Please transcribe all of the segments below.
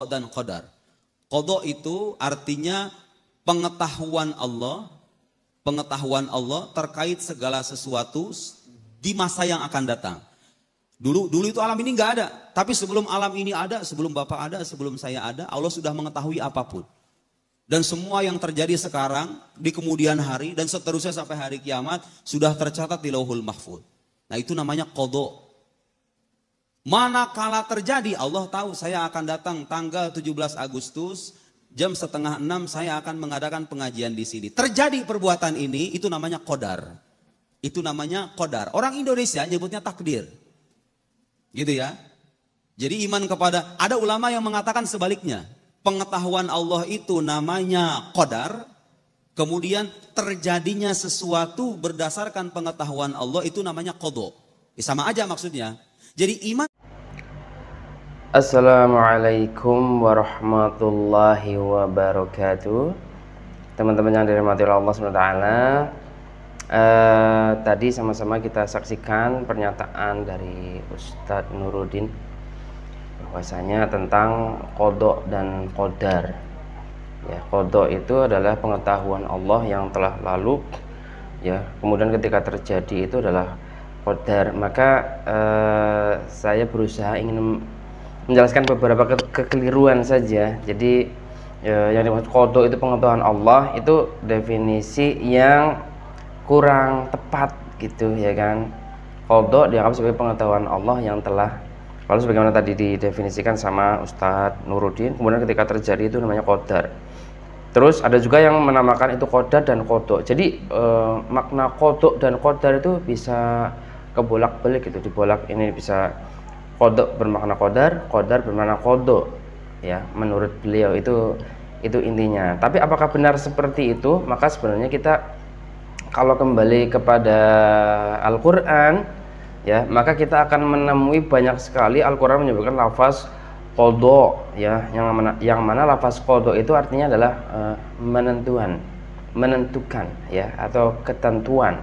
dan qadar. Qada itu artinya pengetahuan Allah terkait segala sesuatu di masa yang akan datang. Dulu itu alam ini nggak ada, tapi sebelum alam ini ada, sebelum Bapak ada, sebelum saya ada, Allah sudah mengetahui apapun. Dan semua yang terjadi sekarang di kemudian hari dan seterusnya sampai hari kiamat sudah tercatat di Lauhul Mahfuz. Nah, itu namanya qada. Manakala terjadi, Allah tahu saya akan datang tanggal 17 Agustus jam 5:30 saya akan mengadakan pengajian di sini. Terjadi perbuatan ini, itu namanya qadar. Itu namanya qadar. Orang Indonesia nyebutnya takdir. Gitu ya. Jadi iman kepada, ada ulama yang mengatakan sebaliknya. Pengetahuan Allah itu namanya qadar. Kemudian terjadinya sesuatu berdasarkan pengetahuan Allah itu namanya qada. Sama aja maksudnya. Jadi iman. Assalamualaikum warahmatullahi wabarakatuh. Teman-teman yang dirahmati Allah SWT, tadi sama-sama kita saksikan pernyataan dari Ustadz Nuruddin bahwasanya tentang qada dan qadar. Ya, qada itu adalah pengetahuan Allah yang telah lalu, ya. Kemudian ketika terjadi itu adalah qadar. Maka saya berusaha ingin menjelaskan beberapa kekeliruan saja. Jadi yang dimaksud qada itu pengetahuan Allah, itu definisi yang kurang tepat gitu ya kan. Qada dianggap sebagai pengetahuan Allah yang telah lalu sebagaimana tadi didefinisikan sama Ustadz Nuruddin. Kemudian ketika terjadi itu namanya qadar. Terus ada juga yang menamakan itu qadar dan qada. Jadi makna qada dan qadar itu bisa kebolak-balik gitu, dibolak ini bisa qada bermakna qadar, qadar bermakna qada. Ya, menurut beliau itu intinya. Tapi apakah benar seperti itu? Maka sebenarnya kita kalau kembali kepada Al-Qur'an, ya, maka kita akan menemui banyak sekali Al-Qur'an menyebutkan lafaz qada, ya, yang mana lafaz qada itu artinya adalah menentukan, ya, atau ketentuan.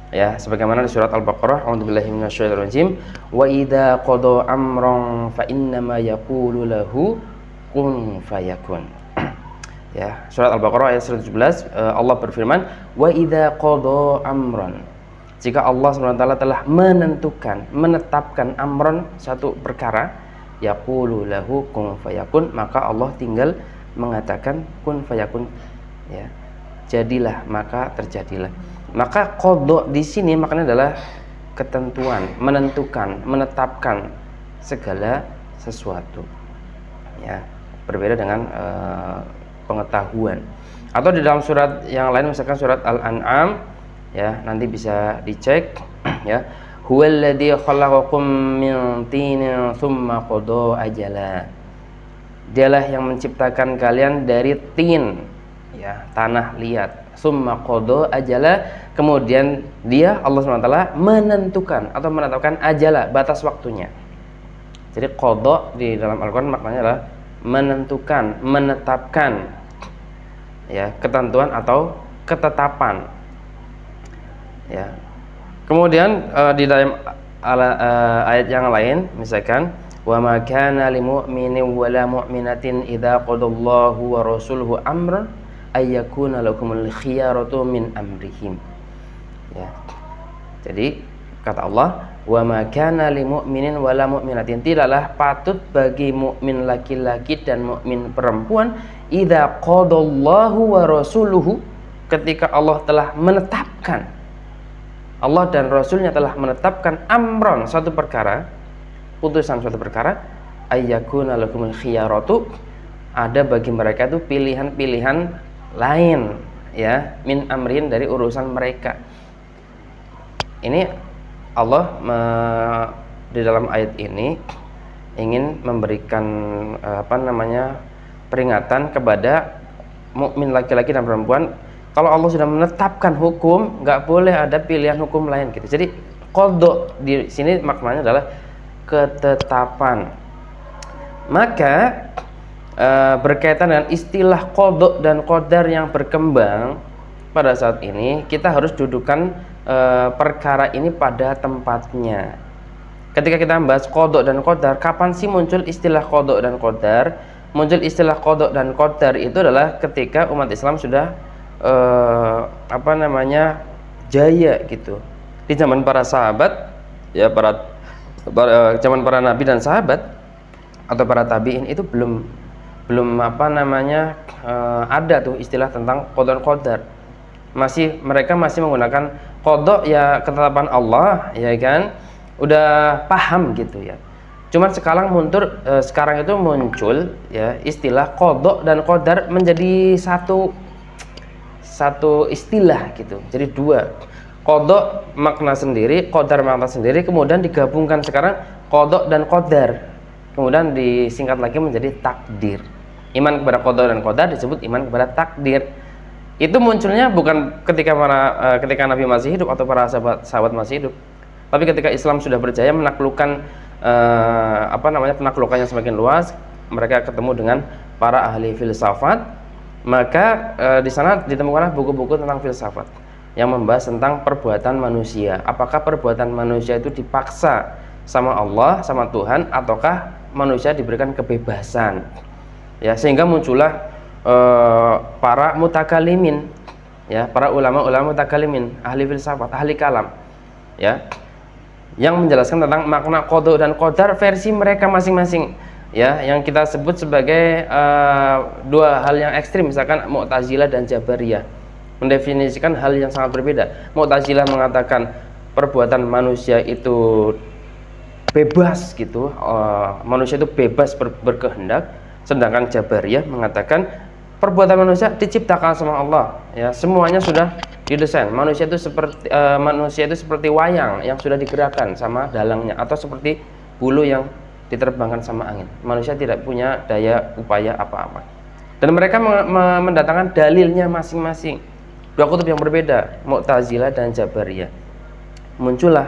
Ya, sebagaimana di surat Al-Baqarah, a'udzubillahi minasyaitonirrajim, wa idza qada amran fa innama yaqulu lahu kun fayakun. Ya, surat Al-Baqarah ayat 117, Allah berfirman, wa idza qada amran. Jika Allah SWT telah menetapkan amran, satu perkara, yaqulu lahu kun fayakun, maka Allah tinggal mengatakan kun fayakun, ya. Jadilah, maka terjadilah. Maka qada di sini maknanya adalah ketentuan, menentukan, menetapkan segala sesuatu. Ya, berbeda dengan pengetahuan. Atau di dalam surat yang lain, misalkan surat Al-An'am, ya, nanti bisa dicek, ya. Huwallazi khalaqakum min tinin tsumma qada ajala. Dialah yang menciptakan kalian dari tin, ya, tanah liat. Summa qada ajala, kemudian dia Allah SWT menentukan atau menetapkan ajala, batas waktunya. Jadi qada di dalam Al-Qur'an maknanya adalah menentukan, menetapkan, ya, ketentuan atau ketetapan. Ya. Kemudian di dalam ayat yang lain misalkan wa ma kana lil mu'minin wa la mu'minatin idza qadallahu wa rasuluhu amran ayyakuna lakumul khiyaratu min amrihim. Ya. Jadi kata Allah, wa ma kana lil mu'minin wa la mu'minatin, tidaklah patut bagi mukmin laki-laki dan mukmin perempuan idza qadallahu wa rasuluhu, ketika Allah telah menetapkan, Allah dan Rasulnya telah menetapkan amron, suatu perkara, putusan suatu perkara, ayyakuna lakumul khiyaratu, ada bagi mereka itu pilihan-pilihan lain, ya, min amrin, dari urusan mereka. Ini Allah di dalam ayat ini ingin memberikan peringatan kepada mukmin laki-laki dan perempuan. Kalau Allah sudah menetapkan hukum, nggak boleh ada pilihan hukum lain gitu. Jadi qada di sini maknanya adalah ketetapan. Maka berkaitan dengan istilah qada dan qadar yang berkembang pada saat ini, kita harus dudukan perkara ini pada tempatnya. Ketika kita membahas qada dan qadar, kapan sih muncul istilah qada dan qadar? muncul istilah qada dan qadar itu adalah ketika umat Islam sudah jaya gitu. Di zaman para sahabat ya, zaman para nabi dan sahabat atau para tabi'in itu belum ada tuh istilah tentang qada dan qadar. Mereka masih menggunakan qada ya ketetapan Allah, ya kan, udah paham gitu ya. Cuman sekarang itu muncul ya istilah qada dan qadar menjadi satu istilah gitu. Jadi dua, qada makna sendiri, qadar makna sendiri, kemudian digabungkan sekarang qada dan qadar, kemudian disingkat lagi menjadi takdir. Iman kepada qada dan qadar disebut iman kepada takdir. Itu munculnya bukan ketika Nabi masih hidup atau para sahabat masih hidup, tapi ketika Islam sudah berjaya menaklukkan penaklukan yang semakin luas, mereka ketemu dengan para ahli filsafat, maka di sana ditemukanlah buku-buku tentang filsafat yang membahas tentang perbuatan manusia. Apakah perbuatan manusia itu dipaksa sama Allah, sama Tuhan, ataukah manusia diberikan kebebasan? Ya, sehingga muncullah para mutakalimin, ya, para ulama-ulama mutakalimin, ahli filsafat, ahli kalam, ya, yang menjelaskan tentang makna qada dan qadar versi mereka masing-masing, ya, yang kita sebut sebagai dua hal yang ekstrim, misalkan Mu'tazilah dan Jabariyah mendefinisikan hal yang sangat berbeda. Mu'tazilah mengatakan perbuatan manusia itu bebas gitu, manusia itu bebas berkehendak, sedangkan Jabariyah mengatakan perbuatan manusia diciptakan sama Allah, ya, semuanya sudah didesain. Manusia itu seperti wayang yang sudah digerakkan sama dalangnya, atau seperti bulu yang diterbangkan sama angin. Manusia tidak punya daya upaya apa-apa. Dan mereka mendatangkan dalilnya masing-masing. Dua kutub yang berbeda, Mu'tazilah dan Jabariyah. Muncullah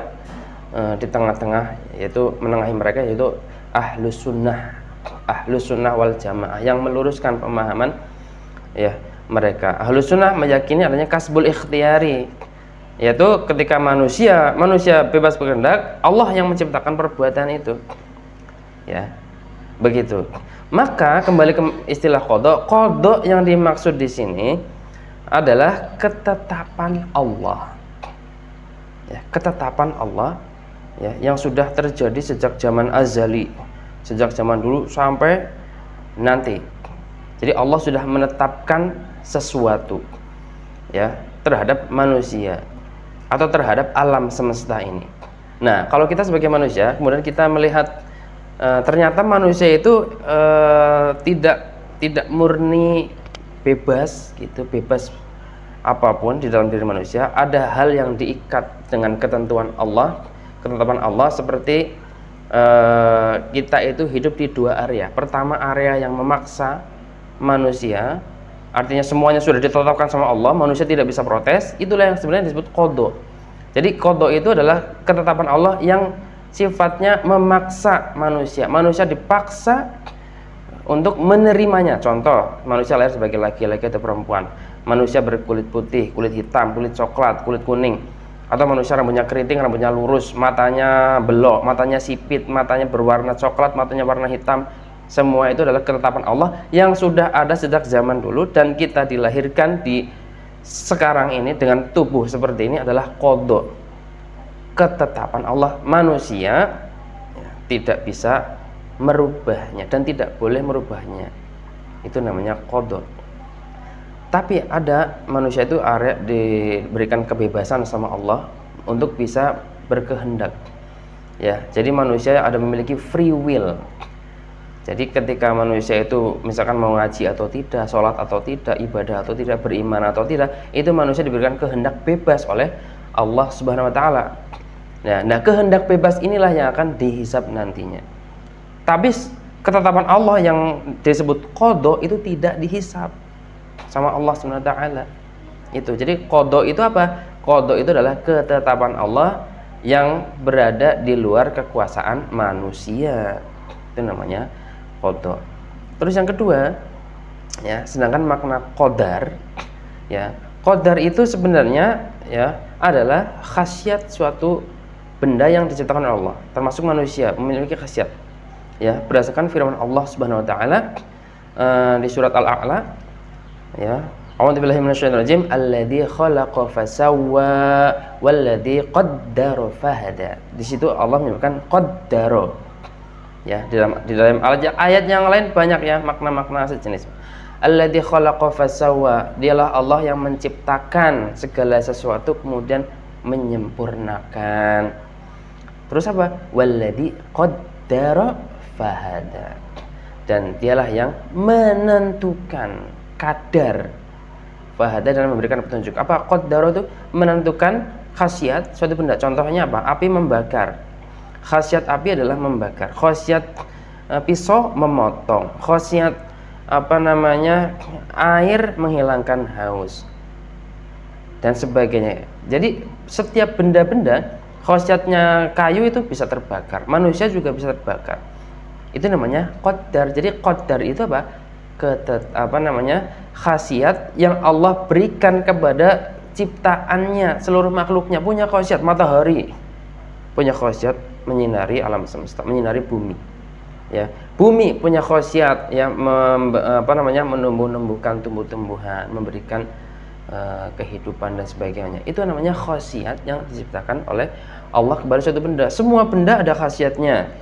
di tengah-tengah, yaitu menengahi mereka, yaitu Ahlus Sunnah wal Jamaah, yang meluruskan pemahaman ya mereka. Ahlus Sunnah meyakini adanya kasbul ikhtiyari, yaitu ketika manusia bebas berkehendak, Allah yang menciptakan perbuatan itu, ya, begitu. Maka kembali ke istilah qada yang dimaksud di sini adalah ketetapan Allah, ya, ketetapan Allah, ya, yang sudah terjadi sejak zaman azali, sejak zaman dulu sampai nanti. Jadi Allah sudah menetapkan sesuatu, ya, terhadap manusia atau terhadap alam semesta ini. Nah, kalau kita sebagai manusia kemudian kita melihat ternyata manusia itu tidak murni bebas gitu, bebas apapun di dalam diri manusia. Ada hal yang diikat dengan ketentuan Allah, ketetapan Allah, seperti kita itu hidup di dua area. Pertama, area yang memaksa manusia, artinya semuanya sudah ditetapkan sama Allah, manusia tidak bisa protes. Itulah yang sebenarnya disebut qada. Jadi qada itu adalah ketetapan Allah yang sifatnya memaksa manusia. Manusia dipaksa untuk menerimanya. Contoh, manusia lahir sebagai laki-laki atau perempuan. Manusia berkulit putih, kulit hitam, kulit coklat, kulit kuning, atau manusia rambutnya keriting, rambutnya lurus, matanya belok, matanya sipit, matanya berwarna coklat, matanya warna hitam. Semua itu adalah ketetapan Allah yang sudah ada sejak zaman dulu, dan kita dilahirkan di sekarang ini dengan tubuh seperti ini adalah qada, ketetapan Allah. Manusia tidak bisa merubahnya dan tidak boleh merubahnya. Itu namanya qada. Tapi ada manusia itu diberikan kebebasan sama Allah untuk bisa berkehendak, ya. Jadi manusia ada memiliki free will. Jadi ketika manusia itu misalkan mau ngaji atau tidak, sholat atau tidak, ibadah atau tidak, beriman atau tidak, itu manusia diberikan kehendak bebas oleh Allah Subhanahu wa Ta'ala. Nah, kehendak bebas inilah yang akan dihisab nantinya. Tapi ketetapan Allah yang disebut qada itu tidak dihisab sama Allah Subhanahu wa Ta'ala. Itu. Jadi qada itu apa? Qada itu adalah ketetapan Allah yang berada di luar kekuasaan manusia. Itu namanya qada. Terus yang kedua, ya, sedangkan makna qadar, ya, qadar itu sebenarnya, ya, adalah khasiat suatu benda yang diciptakan oleh Allah, termasuk manusia memiliki khasiat, ya, berdasarkan firman Allah Subhanahu wa Ta'ala, di surat Al-A'la, ya. A'udzubillahi minasyaitonir rajim. Alladzi khalaqa fasawwa walladzi qaddara fahada. Di situ Allah menyebutkan qaddara. Ya, di dalam ayat yang lain banyak ya makna-makna sejenis. Alladzi khalaqa fasawwa, dialah Allah yang menciptakan segala sesuatu kemudian menyempurnakan. Terus apa? Walladzi qaddara fahada. Dan dialah yang menentukan kadar fahada dan memberikan petunjuk. Apa qaddara itu? Menentukan khasiat suatu benda. Contohnya apa? Api membakar. Khasiat api adalah membakar. Khasiat pisau memotong. Khasiat air menghilangkan haus dan sebagainya. Jadi setiap benda-benda, khasiatnya kayu itu bisa terbakar, manusia juga bisa terbakar. Itu namanya qaddar. Jadi qaddar itu apa? Khasiat yang Allah berikan kepada ciptaannya, seluruh makhluknya punya khasiat. Matahari punya khasiat menyinari alam semesta, menyinari bumi. Ya, bumi punya khasiat yang menumbuh-numbuhkan tumbuh-tumbuhan, memberikan kehidupan dan sebagainya. Itu namanya khasiat yang diciptakan oleh Allah kepada suatu benda. Semua benda ada khasiatnya,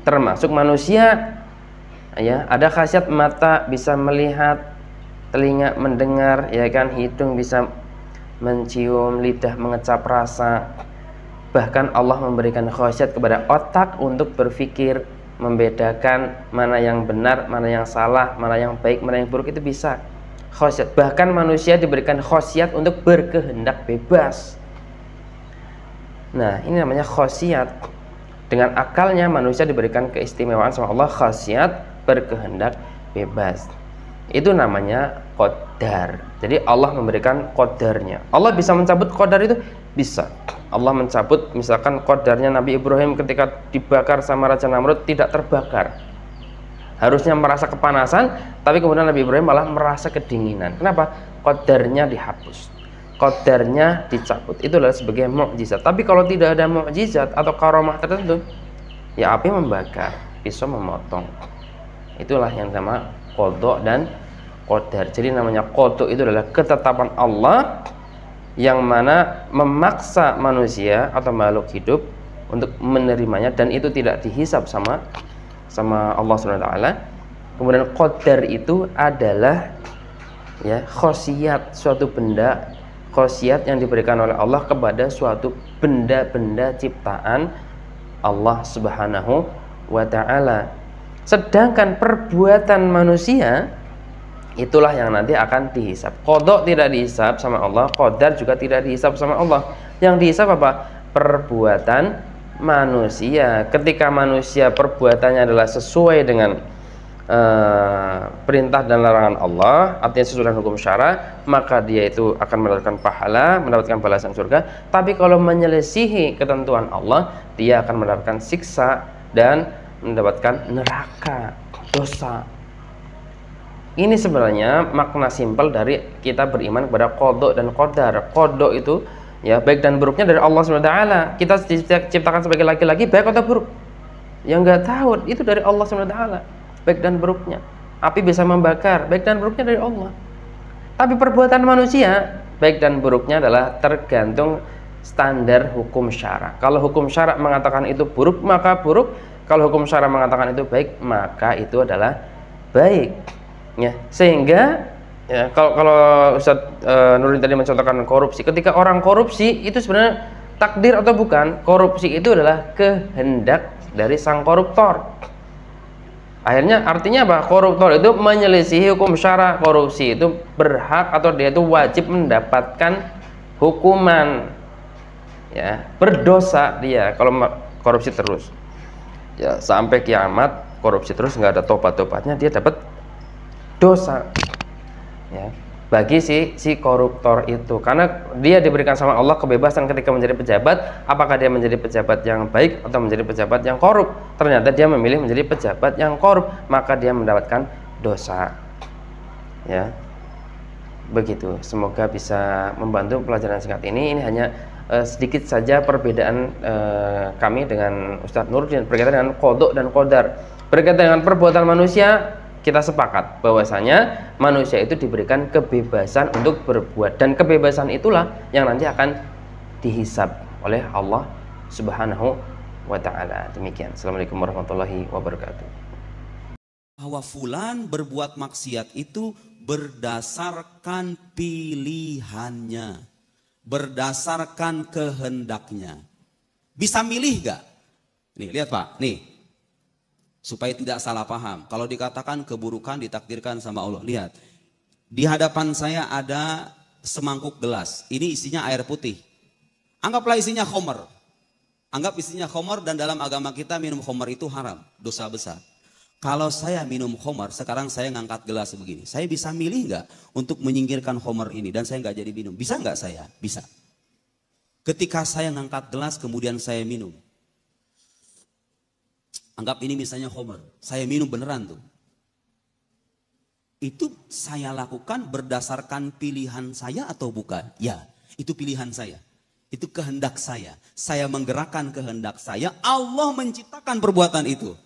termasuk manusia. Ya, ada khasiat mata bisa melihat, telinga mendengar, ya kan, hidung bisa mencium, lidah mengecap rasa. Bahkan Allah memberikan khasiat kepada otak untuk berpikir, membedakan mana yang benar, mana yang salah, mana yang baik, mana yang buruk, itu bisa. Khasiat. Bahkan manusia diberikan khasiat untuk berkehendak bebas. Nah, ini namanya khasiat. Dengan akalnya manusia diberikan keistimewaan sama Allah, khasiat berkehendak bebas. Itu namanya qadar. Jadi Allah memberikan qadarnya. Allah bisa mencabut qadar itu? Bisa. Allah mencabut misalkan qadarnya Nabi Ibrahim ketika dibakar sama Raja Namrud tidak terbakar. Harusnya merasa kepanasan, tapi kemudian Nabi Ibrahim malah merasa kedinginan. Kenapa? Qadarnya dihapus, qadarnya dicabut. Itu adalah sebagai mukjizat. Tapi kalau tidak ada mukjizat atau karomah tertentu, ya api membakar, pisau memotong. Itulah yang nama qada dan qadar. Jadi namanya qada itu adalah ketetapan Allah yang mana memaksa manusia atau makhluk hidup untuk menerimanya, dan itu tidak dihisab sama Allah Subhanahu wa taala. Kemudian qadar itu adalah ya khasiat suatu benda, khasiat yang diberikan oleh Allah kepada suatu benda-benda ciptaan Allah Subhanahu wa taala. Sedangkan perbuatan manusia itulah yang nanti akan dihisab. Qada tidak dihisab sama Allah, qadar juga tidak dihisab sama Allah. Yang dihisab apa? Perbuatan manusia. Ketika manusia perbuatannya adalah sesuai dengan perintah dan larangan Allah, artinya sesuai dengan hukum syara, maka dia itu akan mendapatkan pahala, mendapatkan balasan surga. Tapi kalau menyelisihi ketentuan Allah, dia akan mendapatkan siksa dan mendapatkan neraka, dosa. Ini sebenarnya makna simpel dari kita beriman kepada qada dan qadar. Qada itu ya baik dan buruknya dari Allah Subhanahu wa taala. Kita diciptakan sebagai laki-laki baik atau buruk, yang nggak tahu itu dari Allah Subhanahu wa taala, baik dan buruknya. Api bisa membakar, baik dan buruknya dari Allah. Tapi perbuatan manusia baik dan buruknya adalah tergantung standar hukum syara. Kalau hukum syara mengatakan itu buruk, maka buruk. Kalau hukum syara mengatakan itu baik, maka itu adalah baik. Ya, sehingga ya, kalau Ustadz Nurdin tadi mencontohkan korupsi, ketika orang korupsi itu sebenarnya takdir atau bukan? Korupsi itu adalah kehendak dari sang koruptor. Akhirnya artinya apa? Koruptor itu menyelisihi hukum syara. Korupsi itu berhak atau dia itu wajib mendapatkan hukuman. Ya, berdosa dia kalau korupsi terus. Ya, sampai kiamat korupsi terus, nggak ada tobat-tobatnya, dia dapat dosa. Ya, bagi si koruptor itu, karena dia diberikan sama Allah kebebasan ketika menjadi pejabat, apakah dia menjadi pejabat yang baik atau menjadi pejabat yang korup. Ternyata dia memilih menjadi pejabat yang korup, maka dia mendapatkan dosa. Ya, begitu. Semoga bisa membantu pelajaran singkat ini. Ini hanya sedikit saja perbedaan kami dengan Ustadz Nurdin berkaitan dengan qada dan qadar. Berkaitan dengan perbuatan manusia, kita sepakat bahwasanya manusia itu diberikan kebebasan untuk berbuat, dan kebebasan itulah yang nanti akan dihisab oleh Allah Subhanahu wa taala. Demikian. Assalamualaikum warahmatullahi wabarakatuh. Bahwa fulan berbuat maksiat itu berdasarkan pilihannya, berdasarkan kehendaknya. Bisa milih gak? Nih lihat Pak, nih. Supaya tidak salah paham. Kalau dikatakan keburukan ditakdirkan sama Allah. Lihat. Di hadapan saya ada semangkuk gelas. Ini isinya air putih. Anggaplah isinya khamar. Anggap isinya khamar, dan dalam agama kita minum khamar itu haram. Dosa besar. Kalau saya minum khamar, sekarang saya ngangkat gelas begini. Saya bisa milih nggak untuk menyingkirkan khamar ini dan saya nggak jadi minum? Bisa nggak saya? Bisa. Ketika saya ngangkat gelas kemudian saya minum. Anggap ini misalnya khamar, saya minum beneran tuh. Itu saya lakukan berdasarkan pilihan saya atau bukan? Ya, itu pilihan saya. Itu kehendak saya. Saya menggerakkan kehendak saya, Allah menciptakan perbuatan itu.